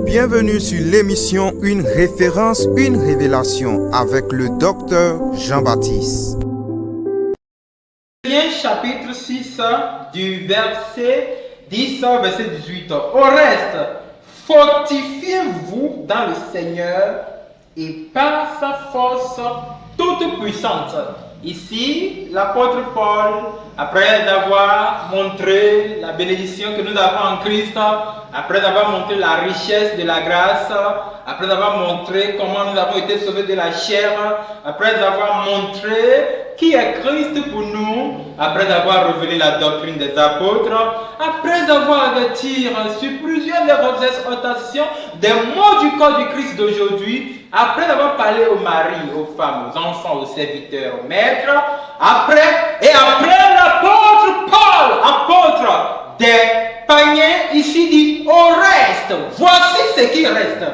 Bienvenue sur l'émission Une référence, une révélation avec le docteur Jean-Baptiste. Chapitre 6 du verset 10 au verset 18. Au reste, fortifiez-vous dans le Seigneur et par sa force toute puissante. Ici, l'apôtre Paul, après avoir montré la bénédiction que nous avons en Christ, après avoir montré la richesse de la grâce, après avoir montré comment nous avons été sauvés de la chair, après avoir montré qui est Christ pour nous, après avoir révélé la doctrine des apôtres, après avoir averti sur plusieurs exhortations des mots du corps du Christ d'aujourd'hui, après avoir parlé aux maris, aux femmes, aux enfants, aux serviteurs, aux maîtres, après l'apôtre Paul, apôtre des païens, ici dit au reste, voici ce qui reste.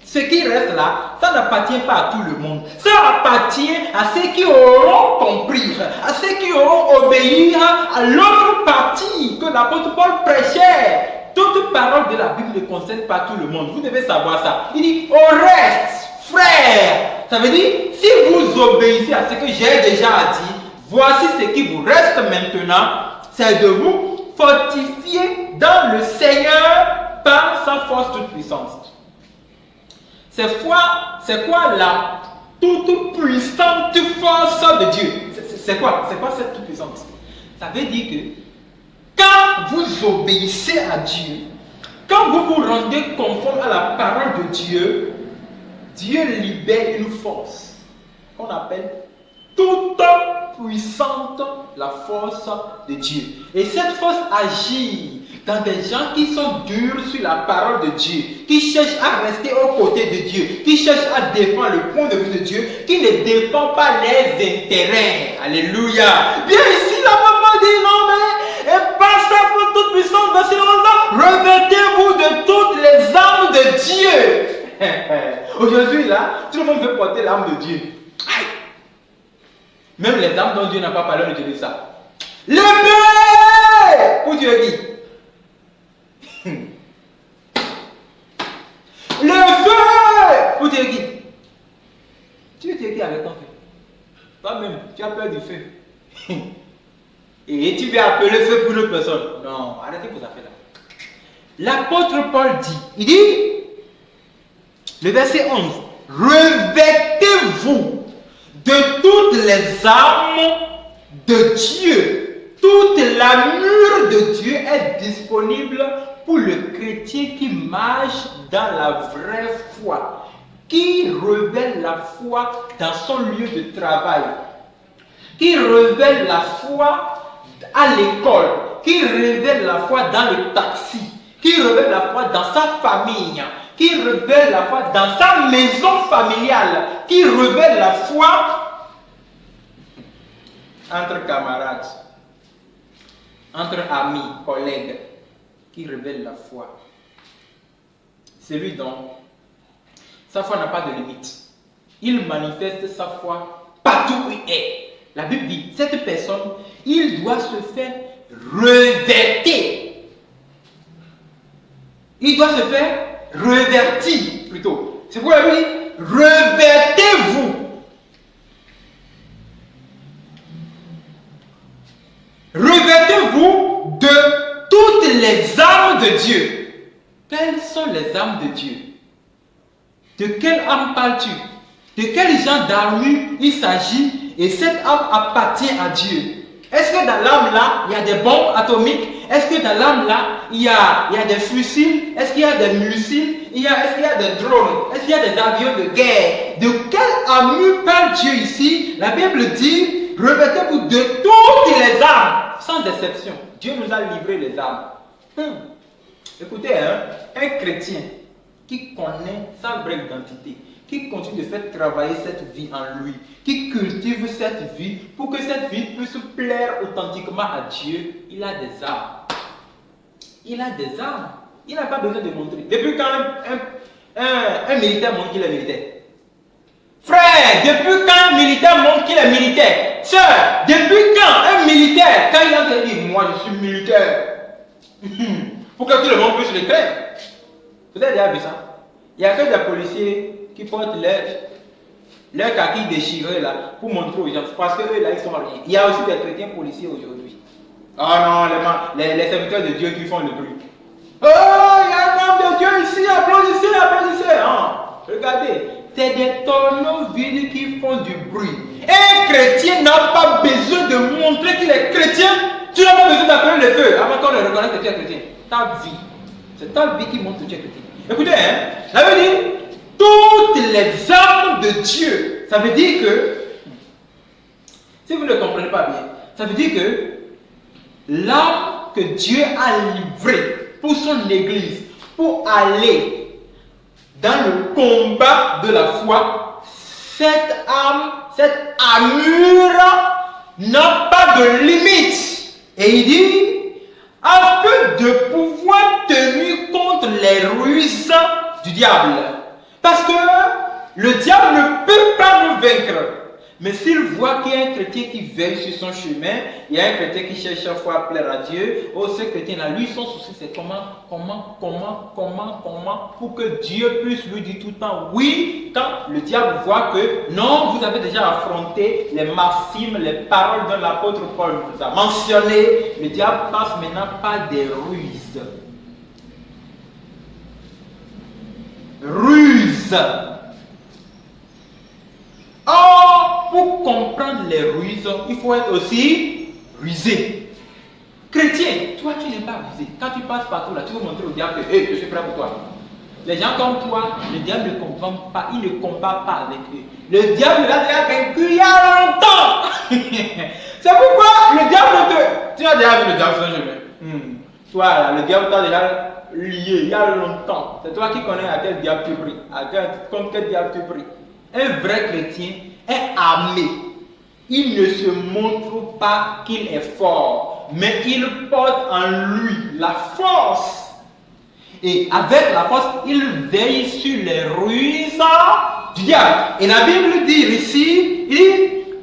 Ce qui reste là, ça n'appartient pas à tout le monde. Ça appartient à ceux qui auront compris, à ceux qui auront obéi à l'autre partie que l'apôtre Paul prêchait. Toute parole de la Bible ne concerne pas tout le monde. Vous devez savoir ça. Il dit au reste, frère. Ça veut dire, si vous obéissez à ce que j'ai déjà dit, voici ce qui vous reste maintenant, c'est de vous fortifier dans le Seigneur par sa force toute puissante. C'est quoi la toute puissante force de Dieu? C'est quoi cette toute puissante? Ça veut dire que quand vous obéissez à Dieu, quand vous vous rendez conforme à la parole de Dieu, Dieu libère une force qu'on appelle toute puissante, la force de Dieu. Et cette force agit dans des gens qui sont durs sur la parole de Dieu, qui cherchent à rester aux côtés de Dieu, qui cherchent à défendre le point de vue de Dieu, qui ne défendent pas les intérêts. Alléluia. Bien ici, la maman dit non, mais et par sa force toute puissante, verset 11, revêtez-vous de toutes les armes de Dieu. Aujourd'hui, là, tout le monde veut porter l'arme de Dieu. Aïe. Même les armes dont Dieu n'a pas parlé, on utilise ça. L'épée pour Dieu dit. Le feu pour Dieu dit. Tu veux dire avec ton feu? Toi-même, tu as peur du feu. Et tu veux appeler le feu pour une autre personne. Non, arrêtez vos affaires là. L'apôtre Paul dit, il dit, le verset 11, revêtez-vous de toutes les armes de Dieu. Toute l'armure de Dieu est disponible pour le chrétien qui marche dans la vraie foi, qui révèle la foi dans son lieu de travail, qui révèle la foi à l'école, qui révèle la foi dans le taxi, qui révèle la foi dans sa famille, qui révèle la foi dans sa maison familiale, qui révèle la foi entre camarades, entre amis, collègues, qui révèle la foi. Celui dont sa foi n'a pas de limite. Il manifeste sa foi partout où il est. La Bible dit, cette personne, il doit se faire revêtir. Il doit se faire revertir plutôt. C'est pourquoi la Bible dit, revêtez-vous. Revêtez-vous de toutes les armes de Dieu. Quelles sont les armes de Dieu? De quelle arme parles-tu? De quel genre d'armure il s'agit? Et cette arme appartient à Dieu. Est-ce que dans l'arme là, il y a des bombes atomiques? Est-ce que dans l'arme là, il y a des fusils? Est-ce qu'il y a des missiles? Est-ce qu'il y a des drones? Est-ce qu'il y a des avions de guerre? De quelle armure parle Dieu ici? La Bible dit, revêtez-vous de toutes les armes, sans exception. Dieu nous a livré les armes. Écoutez, un chrétien qui connaît sa vraie identité, qui continue de faire travailler cette vie en lui, qui cultive cette vie pour que cette vie puisse plaire authentiquement à Dieu, il a des armes. Il a des armes. Il n'a pas besoin de montrer. Depuis quand un militaire montre qu'il est militaire? Frère, depuis quand un militaire montre qu'il est militaire? Sœur, depuis quand un militaire, quand il a dit, moi je suis militaire, pour que tout le monde puisse le faire? Vous avez déjà vu ça? Il n'y a que des policiers qui portent leur kaki déchiré là pour montrer aux gens. Parce que eux là, ils sont rien. Il y a aussi des chrétiens policiers aujourd'hui. Oh non, les serviteurs de Dieu qui font le bruit. Oh, il y a un homme de Dieu ici, applaudissez, applaudissez. Ah, regardez, c'est des tonneaux vides qui font du bruit. Un chrétien n'a pas besoin de montrer qu'il est chrétien. Tu n'as pas besoin d'appeler le feu avant qu'on le reconnaisse que tu es chrétien. Ta vie, c'est ta vie qui montre que tu es chrétien. Écoutez, ça veut dire toutes les armes de Dieu. Ça veut dire que, si vous ne comprenez pas bien, ça veut dire que l'arme que Dieu a livrée pour son église, pour aller dans le combat de la foi, cette arme, cette armure n'a pas de limite. Et il dit, afin de pouvoir tenir contre les ruses du diable. Parce que le diable ne peut pas nous vaincre. Mais s'il voit qu'il y a un chrétien qui veille sur son chemin, il y a un chrétien qui cherche chaque fois à plaire à Dieu, oh ce chrétien-là, lui son souci c'est comment, pour que Dieu puisse lui dire tout le temps oui, quand le diable voit que non, vous avez déjà affronté les maximes, les paroles dont l'apôtre Paul nous a mentionné, le diable passe maintenant par des ruses. Or, pour comprendre les ruses, il faut être aussi rusé. Chrétien, toi tu n'es pas rusé. Quand tu passes partout là, tu veux montrer au diable que hey, je suis prêt pour toi. Les gens comme toi, le diable ne comprend pas, il ne combat pas avec eux. Le diable l'a déjà vaincu il y a longtemps. C'est pourquoi le diable te... Tu as déjà vu le diable sur un chemin. Toi là, le diable t'a déjà lié il y a longtemps. C'est toi qui connais à quel diable tu pries, contre quel diable tu pries. Un vrai chrétien est armé. Il ne se montre pas qu'il est fort, mais il porte en lui la force. Et avec la force, il veille sur les ruses du diable. Et la Bible dit ici,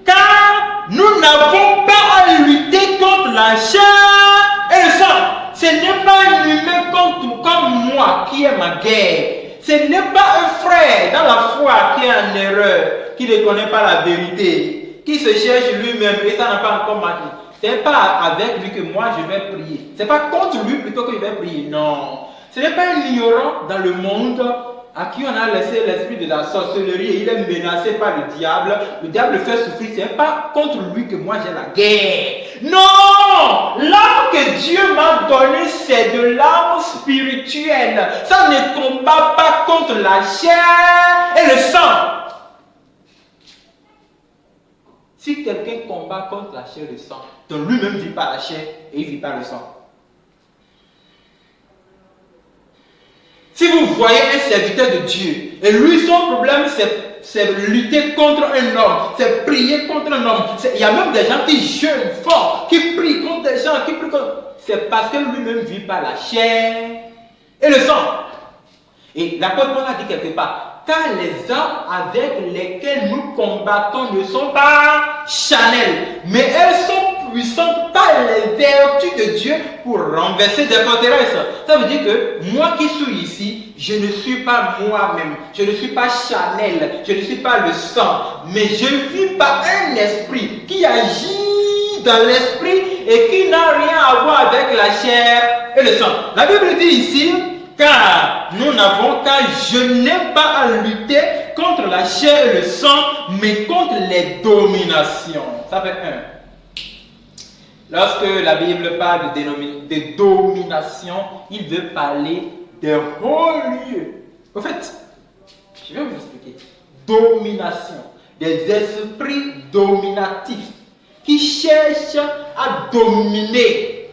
car nous n'avons pas à lutter contre la chair et le sang. Ce n'est pas un humain comme moi qui est ma guerre. Ce n'est pas un frère dans la foi qui est en erreur, qui ne connaît pas la vérité, qui se cherche lui-même et ça n'a pas encore marché. Ce n'est pas avec lui que moi je vais prier. Ce n'est pas contre lui plutôt que je vais prier. Non. Ce n'est pas un ignorant dans le monde à qui on a laissé l'esprit de la sorcellerie et il est menacé par le diable. Le diable le fait souffrir. Ce n'est pas contre lui que moi j'ai la guerre. Non! L'arme que Dieu m'a donnée, c'est de l'arme spirituelle. Ça ne combat pas contre la chair et le sang. Si quelqu'un combat contre la chair et le sang, donc lui-même vit par la chair et il vit par le sang. Si vous voyez un serviteur de Dieu, et lui, son problème, c'est lutter contre un homme, c'est prier contre un homme. Il y a même des gens qui jeûnent fort, qui prient contre des gens, qui prient contre... C'est parce que lui-même vit par la chair et le sang. Et l'apôtre Paul a dit quelque part, car les armes avec lesquelles nous combattons ne sont pas charnelles, mais elles sont puissantes par les vertus de Dieu pour renverser des forteresses. Ça veut dire que moi qui suis ici, je ne suis pas moi-même, je ne suis pas charnel, je ne suis pas le sang, mais je vis par un esprit qui agit dans l'esprit et qui n'a rien à voir avec la chair et le sang. La Bible dit ici, car nous n'avons qu'à jeûner pas à lutter contre la chair et le sang, mais contre les dominations. Ça fait un. Lorsque la Bible parle de domination, il veut parler des hauts lieux. En fait, je vais vous expliquer. Domination. Des esprits dominatifs qui cherchent à dominer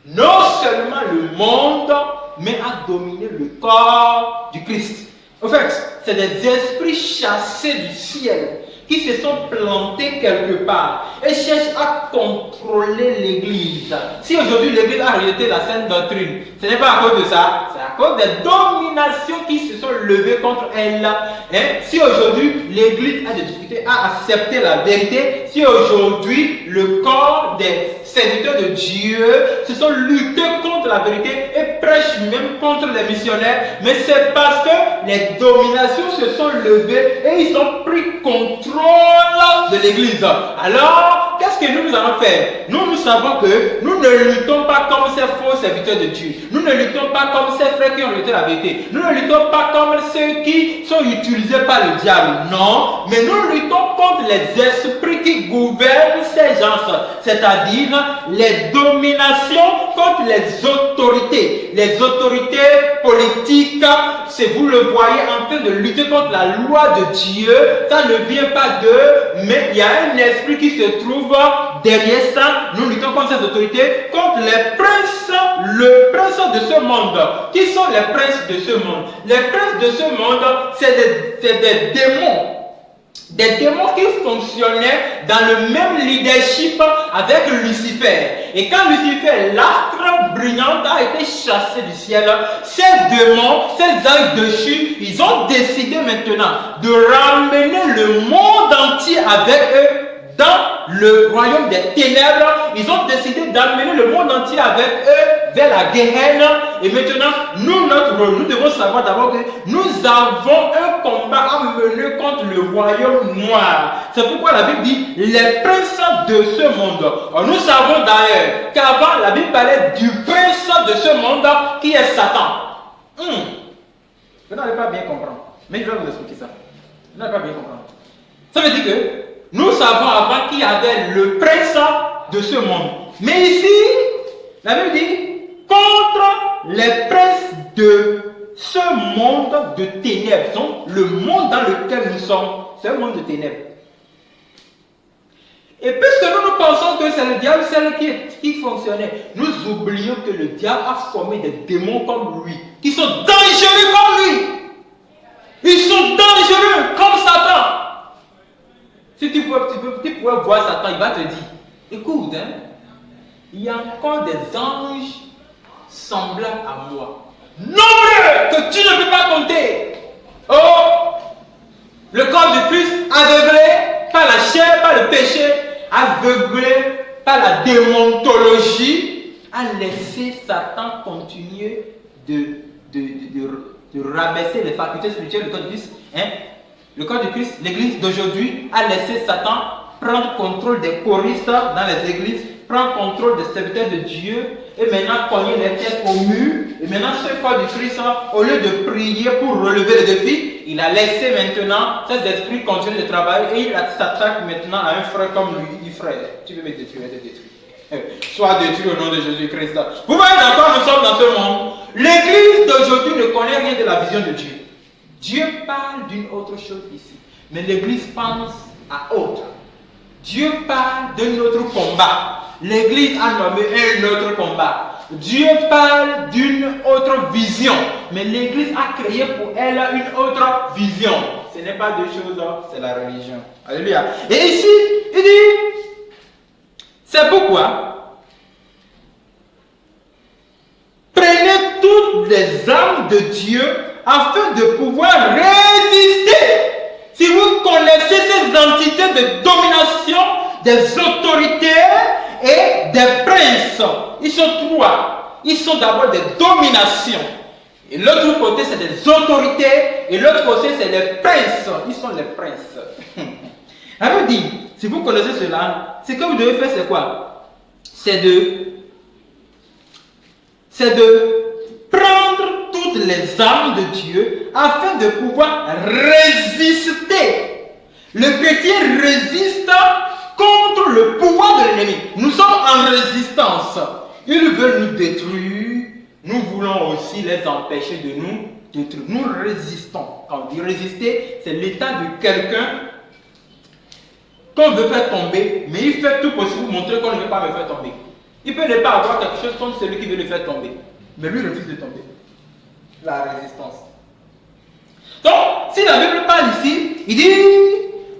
non seulement le monde, mais à dominer le corps du Christ. En fait, c'est des esprits chassés du ciel qui se sont plantés quelque part et cherchent à contrôler l'Église. Si aujourd'hui l'Église a rejeté la sainte doctrine, ce n'est pas à cause de ça, c'est à cause des dominations qui se sont levées contre elle. Si aujourd'hui l'Église a des difficultés à accepter la vérité, si aujourd'hui le corps des serviteurs de Dieu se sont luttés contre la vérité et prêchent même contre les missionnaires, mais c'est parce que les dominations se sont levées et ils ont pris contrôle de l'église. Alors, qu'est-ce que nous allons faire? Nous savons que nous ne luttons pas comme ces faux serviteurs de Dieu. Nous ne luttons pas comme ces frères qui ont lutté la vérité. Nous ne luttons pas comme ceux qui sont utilisés par le diable. Non, mais nous luttons contre les esprits qui gouvernent ces gens, c'est-à-dire les dominations contre les autorités. Les autorités politiques, c'est vous le voyez en train de lutter contre la loi de Dieu. Ça ne vient pas d'eux, mais il y a un esprit qui se trouve derrière ça. Nous luttons contre ces autorités, contre les princes, le prince de ce monde. Qui sont les princes de ce monde? Les princes de ce monde, c'est des démons. Des démons qui fonctionnaient dans le même leadership avec Lucifer. Et quand Lucifer, l'astre brillante, a été chassé du ciel, ces démons, ces anges déchus, ils ont décidé maintenant de ramener le monde entier avec eux dans le royaume des ténèbres. Ils ont décidé d'amener le monde entier avec eux vers la Guéhenne. Et maintenant, nous, notre rôle, nous devons savoir d'abord que nous avons un combat à mener contre le royaume noir. C'est pourquoi la Bible dit les princes de ce monde. Alors, nous savons d'ailleurs qu'avant, la Bible parlait du prince de ce monde qui est Satan. Vous n'allez pas bien comprendre. Mais je vais vous expliquer ça. Vous n'allez pas bien comprendre. Ça veut dire que nous savons avant qu'il y avait le prince de ce monde. Mais ici, la Bible dit contre les princes de ce monde de ténèbres. Donc, le monde dans lequel nous sommes, c'est un monde de ténèbres. Et puisque nous pensons que c'est le diable seul qui fonctionnait, nous oublions que le diable a formé des démons comme lui, qui sont dangereux comme lui. Ils sont dangereux comme Satan. Si tu pouvais voir Satan, il va te dire, écoute, il y a encore des anges semblables à moi. Nombreux que tu ne peux pas compter. Oh, le corps de Christ aveuglé par la chair, par le péché, aveuglé par la démontologie, a laissé Satan continuer de rabaisser les facultés spirituelles du corps de Christ. Le corps de Christ, l'église d'aujourd'hui, a laissé Satan prendre contrôle des choristes dans les églises, prendre contrôle des serviteurs de Dieu, et maintenant cogner les têtes au mur. Et maintenant, ce corps de Christ, au lieu de prier pour relever les défis, il a laissé maintenant ces esprits continuer de travailler et il s'attaque maintenant à un frère comme lui. Il dit, frère, tu veux me détruire, te détruire. Sois détruit au nom de Jésus-Christ. Vous voyez d'accord, nous sommes dans ce monde. L'église d'aujourd'hui ne connaît rien de la vision de Dieu. Dieu parle d'une autre chose ici, mais l'église pense à autre. Dieu parle d'un autre combat. L'église a nommé un autre combat. Dieu parle d'une autre vision, mais l'église a créé pour elle une autre vision. Ce n'est pas deux choses, c'est la religion. Alléluia. Et ici, il dit, c'est pourquoi prenez toutes les armes de Dieu afin de pouvoir résister. Si vous connaissez ces entités de domination, des autorités et des princes, ils sont trois. Ils sont d'abord des dominations. Et l'autre côté, c'est des autorités. Et l'autre côté, c'est les princes. Ils sont les princes. Alors dit, si vous connaissez cela, ce que vous devez faire, c'est quoi? C'est de prendre toutes les armes de Dieu afin de pouvoir résister. Le chrétien résiste contre le pouvoir de l'ennemi. Nous sommes en résistance. Ils veulent nous détruire. Nous voulons aussi les empêcher de nous détruire. Nous résistons. Quand on dit résister, c'est l'état de quelqu'un qu'on veut faire tomber, mais il fait tout possible pour montrer qu'on ne veut pas me faire tomber. Il peut ne pas avoir quelque chose comme celui qui veut le faire tomber, mais lui refuse de tomber. La résistance. Donc, si la Bible parle ici, il dit,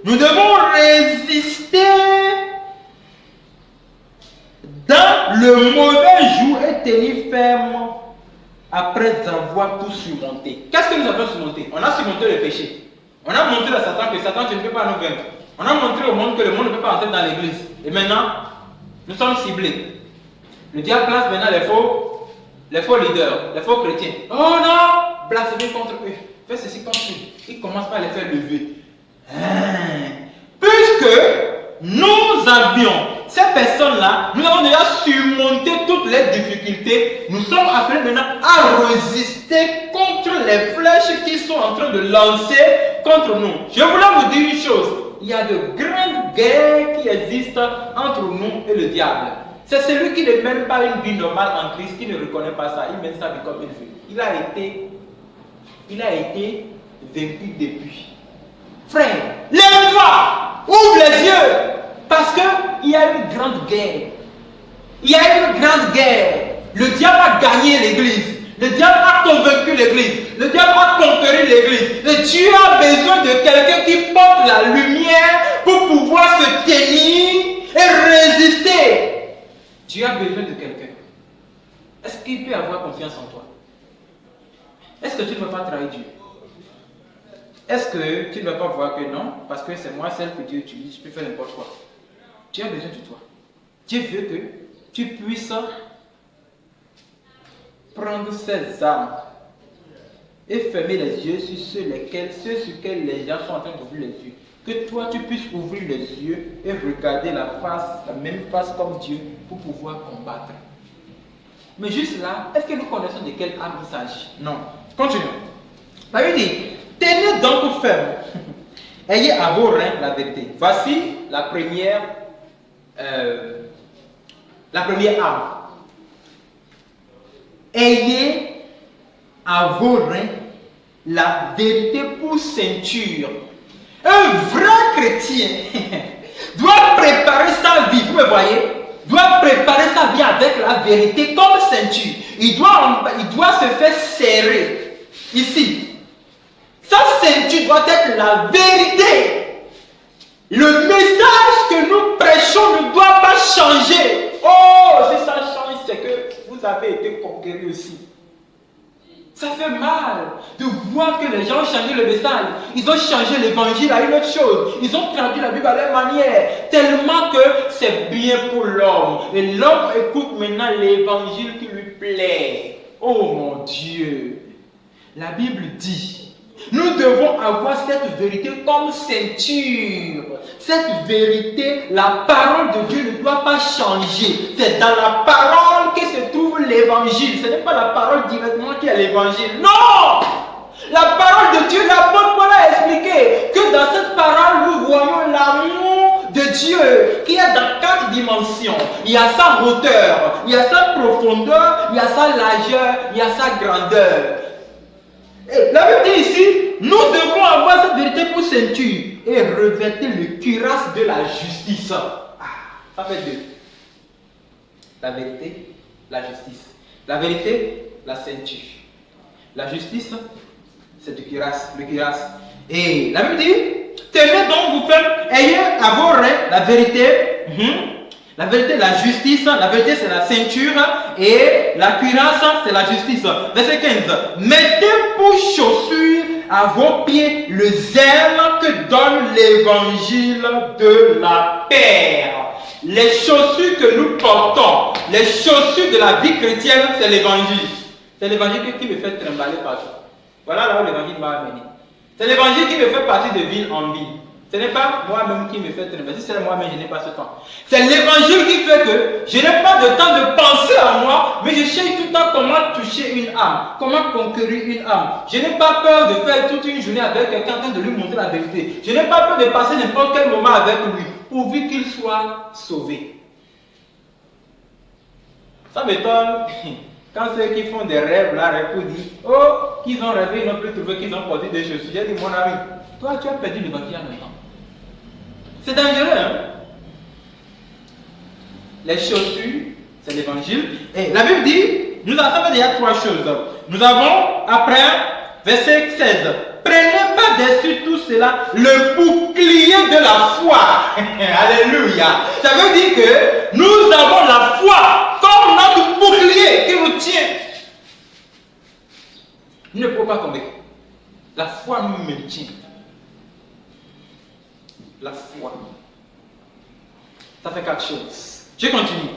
nous devons résister dans le mauvais jour et tenir ferme après avoir tout surmonté. Qu'est-ce que nous avons surmonté? On a surmonté le péché. On a montré à Satan que Satan, tu ne peux pas nous vaincre. On a montré au monde que le monde ne peut pas entrer dans l'église. Et maintenant, Nous sommes ciblés. Le diable place maintenant les faux leaders, les faux chrétiens. Oh non, blasphémer contre eux. Fais ceci contre eux. Il commence par les faire lever. Puisque nous avions ces personnes-là, nous avons déjà surmonté toutes les difficultés. Nous sommes appelés maintenant à résister contre les flèches qui sont en train de lancer contre nous. Je voulais vous dire une chose. Il y a de grandes guerres qui existent entre nous et le diable. C'est celui qui ne mène pas une vie normale en Christ, qui ne reconnaît pas ça. Il mène sa vie comme il veut. Il a été vaincu depuis. Frère, lève-toi, ouvre les yeux, parce qu'il y a une grande guerre. Il y a une grande guerre. Le diable a gagné l'église. Le diable a convaincu l'église. Le diable a conquéri l'église. Et Dieu a besoin de quelqu'un qui porte la lumière pour pouvoir se tenir et résister. Dieu a besoin de quelqu'un. Est-ce qu'il peut avoir confiance en toi? Est-ce que tu ne veux pas trahir Dieu? Est-ce que tu ne vas pas voir que non, parce que c'est moi celle que Dieu utilise, je peux faire n'importe quoi. Dieu a besoin de toi. Dieu veut que tu puisses prendre ces armes et fermer les yeux sur ceux sur lesquels les gens sont en train d'ouvrir les yeux. Que toi tu puisses ouvrir les yeux et regarder la même face comme Dieu pour pouvoir combattre. Mais juste là, est-ce que nous connaissons de quelle arme il s'agit? Non. Continuons. La Bible dit, tenez donc ferme. Ayez à vos reins la vérité. Voici la première arme. Ayez à vos reins la vérité pour ceinture. Un vrai chrétien doit préparer sa vie, vous me voyez, doit préparer sa vie avec la vérité comme ceinture. Il doit se faire serrer ici. Sa ceinture doit être la vérité. Le message que nous prêchons ne doit pas changer. Oh, si ça change, c'est que vous avez été conquéris aussi. Ça fait mal de voir que les gens ont changé le message. Ils ont changé l'évangile à une autre chose. Ils ont traduit la Bible à leur manière. Tellement que c'est bien pour l'homme. Et l'homme écoute maintenant l'évangile qui lui plaît. Oh mon Dieu. La Bible dit, nous devons avoir cette vérité comme ceinture. Cette vérité, la parole de Dieu ne doit pas changer. C'est dans la parole que se trouve l'évangile. Ce n'est pas la parole directement qui est l'évangile. Non! La parole de Dieu, l'apôtre Paul a expliqué que dans cette parole, nous voyons l'amour de Dieu qui est dans 4 dimensions. Il y a sa hauteur, il y a sa profondeur, il y a sa largeur, il y a sa grandeur. Et la Bible dit ici, nous devons avoir cette vérité pour ceinture et revêtir le cuirasse de la justice. Ça fait 2. La vérité, la justice. La vérité, la ceinture. La justice, c'est le cuirasse. Et la Bible dit, tenez donc vous faites, ayez à vos reins la vérité. La vérité, la justice, la vérité c'est la ceinture et la cuirasse c'est la justice. Verset 15. Mettez pour chaussure à vos pieds le zèle que donne l'évangile de la paix. Les chaussures que nous portons, les chaussures de la vie chrétienne, c'est l'évangile. C'est l'évangile qui me fait trimballer partout. Voilà là où l'évangile m'a amené. C'est l'évangile qui me fait partir de ville en ville. Ce n'est pas moi-même qui me fait trimballer. Si c'est moi-même, je n'ai pas ce temps. C'est l'évangile qui fait que je n'ai pas de temps de penser à moi, mais je cherche tout le temps comment toucher une âme, comment conquérir une âme. Je n'ai pas peur de faire toute une journée avec quelqu'un de lui montrer la vérité. Je n'ai pas peur de passer n'importe quel moment avec lui, pourvu qu'il soit sauvé. Ça m'étonne. Quand ceux qui font des rêves, là, rêvent pour dire, oh, qu'ils ont rêvé, ils n'ont plus trouvé qu'ils ont porté des chaussures. J'ai dit, mon ami, toi, tu as perdu l'évangile en même temps. C'est dangereux, hein? Les chaussures, c'est l'évangile. Et la Bible dit, nous avons déjà 3 choses. Nous avons, après, verset 16, prenez pas dessus tout cela le bouclier de la foi. Alléluia. Ça veut dire que nous avons la foi comme notre bouclier qui nous tient. Nous ne pouvons pas tomber. La foi nous maintient. La foi. Ça fait 4 choses. Je continue.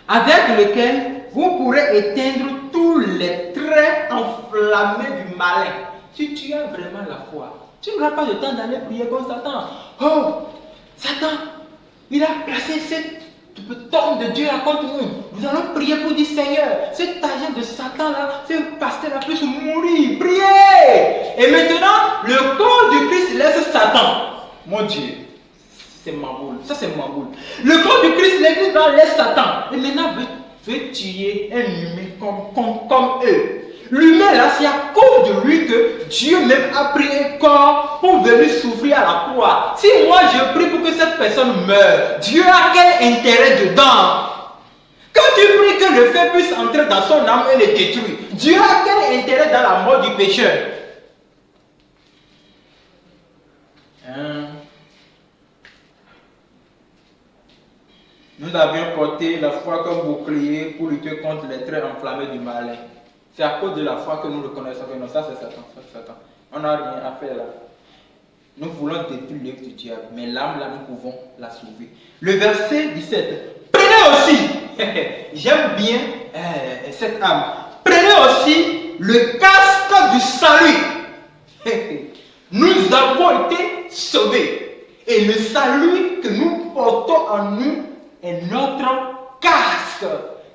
Avec lequel vous pourrez éteindre tous les traits enflammés du malin. Si tu as vraiment la foi, tu n'auras pas le temps d'aller prier comme Satan. Oh, Satan, il a placé cette tombe de Dieu là contre nous. Nous allons prier pour dire Seigneur, cet agent de Satan là, ce pasteur là puisse mourir. Priez. Et maintenant, le corps du Christ laisse Satan. Mon Dieu. C'est Maboul. Ça, c'est Maboul. Le corps du Christ, l'église va laisser Satan. Et maintenant, veut tuer un humain comme eux. L'humain là, c'est à cause de lui que Dieu même a pris un corps pour venir souffrir à la croix. Si moi je prie pour que cette personne meure, Dieu a quel intérêt dedans? Quand tu pries que le feu puisse entrer dans son âme et le détruire, Dieu a quel intérêt dans la mort du pécheur? Nous avions porté la foi comme bouclier pour lutter contre les traits enflammés du malin. C'est à cause de la foi que nous reconnaissons que non, ça c'est Satan, ça c'est Satan. On n'a rien à faire là. Nous voulons détruire l'œuvre du diable, mais l'âme là, nous pouvons la sauver. Le verset 17. Prenez aussi, j'aime bien cette âme, prenez aussi le casque du salut. Nous avons été sauvés. Et le salut que nous portons en nous est notre casque.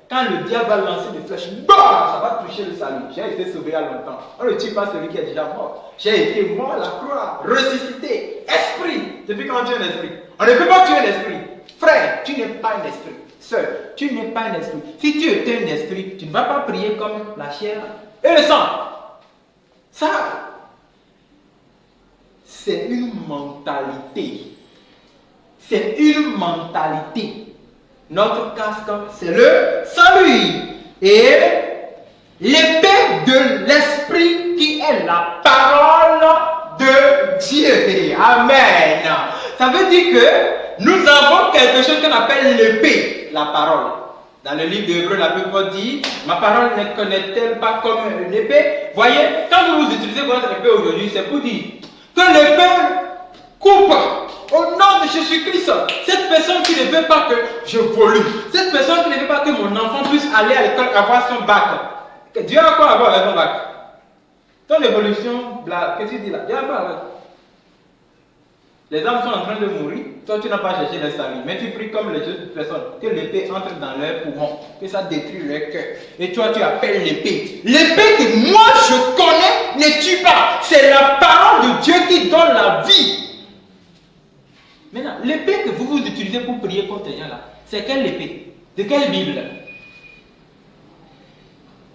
Quand le diable va lancer des flèches, ça va toucher le salut. J'ai été sauvé il y a longtemps. On ne tue pas celui qui est déjà mort. J'ai été mort à la croix, ressuscité, esprit. Depuis quand tu es un esprit? On ne peut pas tuer l'esprit. Frère, tu n'es pas un esprit. Sœur, tu n'es pas un esprit. Si tu étais un esprit, tu ne vas pas prier comme la chair et le sang. Ça, c'est une mentalité. C'est une mentalité. Notre casque, c'est le salut. Et l'épée de l'esprit qui est la parole de Dieu. Amen. Ça veut dire que nous avons quelque chose qu'on appelle l'épée, la parole. Dans le livre d'Hébreux, la Bible dit, ma parole ne connaît-elle pas comme une épée? Voyez, quand vous utilisez votre épée aujourd'hui, c'est pour dire que l'épée coupe. Au nom de Jésus-Christ, cette personne qui ne veut pas que je volue, cette personne qui ne veut pas que mon enfant puisse aller à l'école avoir son bac, Dieu a quoi avoir avec ton bac? Ton évolution, qu'est-ce que tu dis là? Dieu a quoi avec? Les âmes sont en train de mourir, toi tu n'as pas cherché le salut, mais tu pries comme les autres personnes, que l'épée entre dans leurs poumons, que ça détruit leur cœur. Et toi tu appelles l'épée. L'épée que moi je connais ne tue pas, c'est la parole de Dieu qui donne la vie. Maintenant, l'épée que vous utilisez pour prier contre les gens là, c'est quelle épée? De quelle Bible?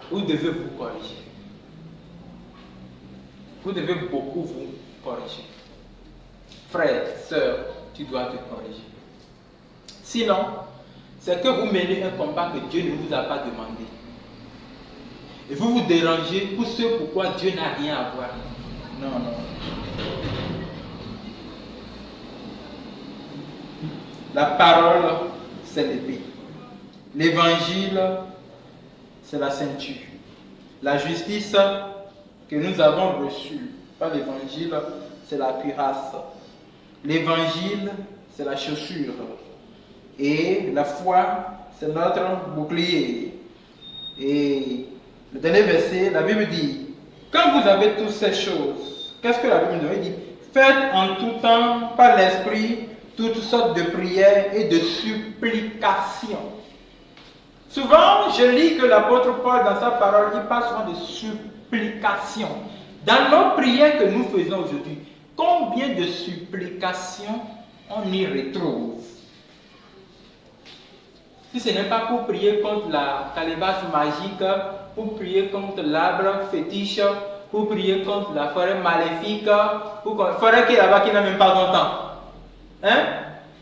Vous devez vous corriger. Vous devez beaucoup vous corriger. Frère, sœur, tu dois te corriger. Sinon, c'est que vous menez un combat que Dieu ne vous a pas demandé. Et vous vous dérangez pour ce pourquoi Dieu n'a rien à voir. Non, non. La parole, c'est l'épée. L'évangile, c'est la ceinture. La justice que nous avons reçue par l'évangile, c'est la cuirasse. L'évangile, c'est la chaussure. Et la foi, c'est notre bouclier. Et le dernier verset, la Bible dit, quand vous avez toutes ces choses, qu'est-ce que la Bible nous dit? Faites en tout temps par l'Esprit toutes sortes de prières et de supplications. Souvent, je lis que l'apôtre Paul, dans sa parole, il parle souvent de supplications. Dans nos prières que nous faisons aujourd'hui, combien de supplications on y retrouve? Si ce n'est pas pour prier contre la calebasse magique, pour prier contre l'arbre fétiche, pour prier contre la forêt maléfique, pour la forêt qui est là-bas qui n'a même pas longtemps. Hein?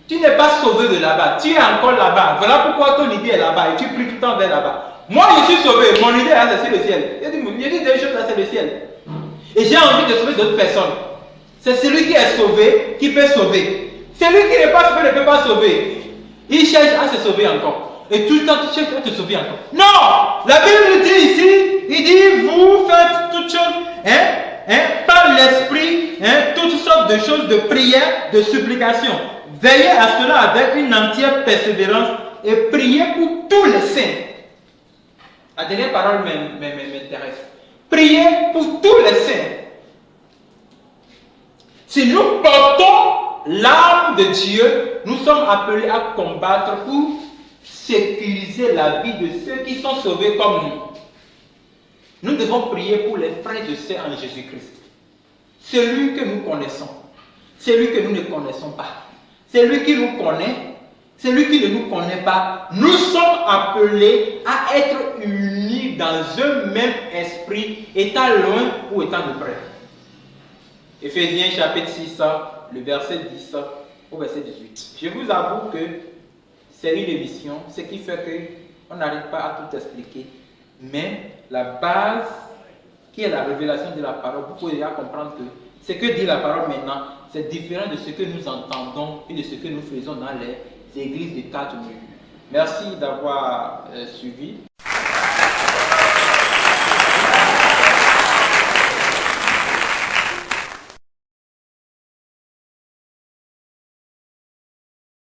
Tu n'es pas sauvé de là-bas, tu es encore là-bas. Voilà pourquoi ton idée est là-bas et tu pries tout le temps vers là-bas. Moi je suis sauvé, mon idée là c'est sur le ciel. Il dit des choses là c'est le ciel. Et j'ai envie de sauver d'autres personnes. C'est celui qui est sauvé qui peut sauver. Celui qui n'est pas sauvé ne peut pas sauver. Il cherche à se sauver encore. Et tout le temps tu cherches à te sauver encore. Non! La Bible dit ici, il dit vous faites toutes choses par l'esprit, toutes sortes sortes de choses de prière, de supplication. Veillez à cela avec une entière persévérance et priez pour tous les saints. La dernière parole m'intéresse. Priez pour tous les saints. Si nous portons l'arme de Dieu, nous sommes appelés à combattre pour sécuriser la vie de ceux qui sont sauvés comme nous. Nous devons prier pour les frères et sœurs en Jésus-Christ. Celui que nous connaissons, celui que nous ne connaissons pas, celui qui nous connaît, celui qui ne nous connaît pas, nous sommes appelés à être unis dans un même esprit, étant loin ou étant de près. Éphésiens chapitre 6, le verset 10 au verset 18. Je vous avoue que c'est une émission, ce qui fait qu'on n'arrive pas à tout expliquer. Mais la base, qui est la révélation de la parole, vous pouvez déjà comprendre que ce que dit la parole maintenant, c'est différent de ce que nous entendons et de ce que nous faisons dans les églises de 4 murs. Merci d'avoir suivi.